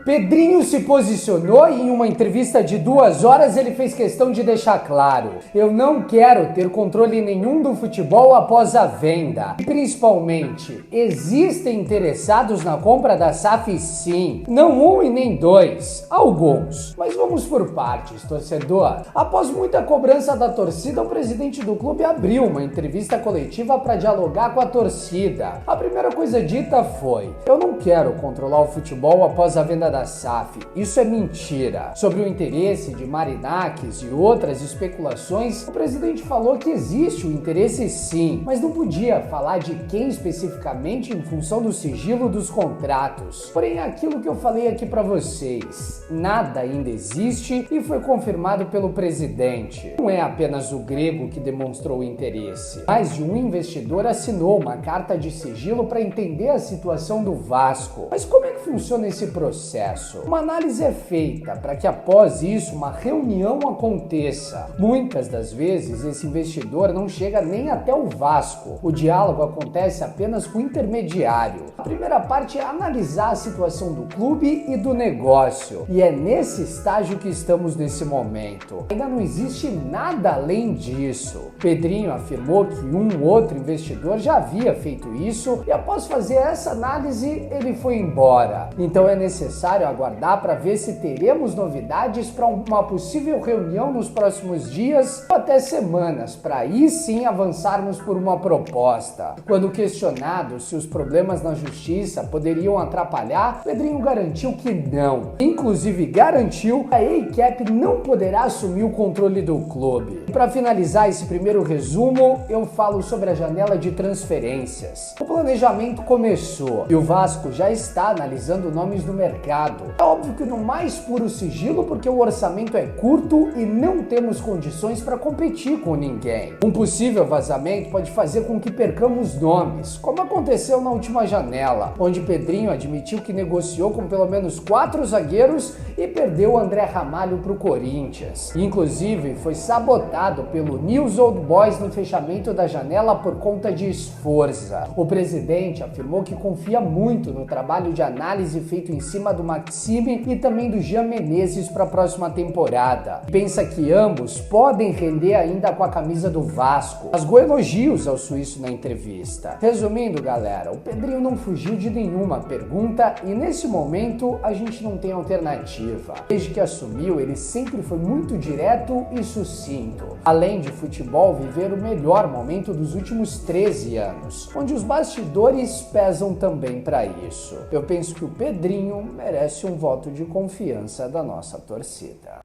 Pedrinho se posicionou e em uma entrevista de 2 horas ele fez questão de deixar claro: eu não quero ter controle nenhum do futebol após a venda. E principalmente, existem interessados na compra da SAF sim, não um e nem dois, alguns. Mas vamos por partes, torcedor. Após muita cobrança da torcida, o presidente do clube abriu uma entrevista coletiva para dialogar com a torcida. A primeira coisa dita foi: eu não quero controlar o futebol após a venda da SAF. Isso é mentira. Sobre o interesse de Marinakis e outras especulações, o presidente falou que existe o interesse sim, mas não podia falar de quem especificamente em função do sigilo dos contratos. Porém, aquilo que eu falei aqui para vocês, nada ainda existe e foi confirmado pelo presidente. Não é apenas o grego que demonstrou interesse. Mais de um investidor assinou uma carta de sigilo para entender a situação do Vasco. Mas como é que funciona esse processo? Uma análise é feita para que após isso uma reunião aconteça. Muitas das vezes esse investidor não chega nem até o Vasco. O diálogo acontece apenas com o intermediário. A primeira parte é analisar a situação do clube e do negócio. E é nesse estágio que estamos nesse momento. Ainda não existe nada além disso. Pedrinho afirmou que um outro investidor já havia feito isso e após fazer essa análise ele foi embora. Então é necessário aguardar para ver se teremos novidades para uma possível reunião nos próximos dias ou até semanas, para aí sim avançarmos por uma proposta. Quando questionado se os problemas na justiça poderiam atrapalhar, Pedrinho garantiu que não. Inclusive garantiu que a ACAP não poderá assumir o controle do clube. Para finalizar esse primeiro resumo, eu falo sobre a janela de transferências. O planejamento começou e o Vasco já está analisando nomes no mercado. É óbvio que no mais puro sigilo, porque o orçamento é curto e não temos condições para competir com ninguém. Um possível vazamento pode fazer com que percamos nomes, como aconteceu na última janela, onde Pedrinho admitiu que negociou com pelo menos 4 zagueiros e perdeu o André Ramalho para o Corinthians. Inclusive, foi sabotado pelo News Old Boys no fechamento da janela por conta de esforça. O presidente afirmou que confia muito no trabalho de análise feito em cima do Maxime e também do Jean Menezes para a próxima temporada. Pensa que ambos podem render ainda com a camisa do Vasco. Rasgou elogios ao suíço na entrevista. Resumindo, galera, o Pedrinho não fugiu de nenhuma pergunta e nesse momento a gente não tem alternativa. Desde que assumiu, ele sempre foi muito direto e sucinto. Além de futebol, viver o melhor momento dos últimos 13 anos, onde os bastidores pesam também para isso. Eu penso que o Pedrinho merece um voto de confiança da nossa torcida.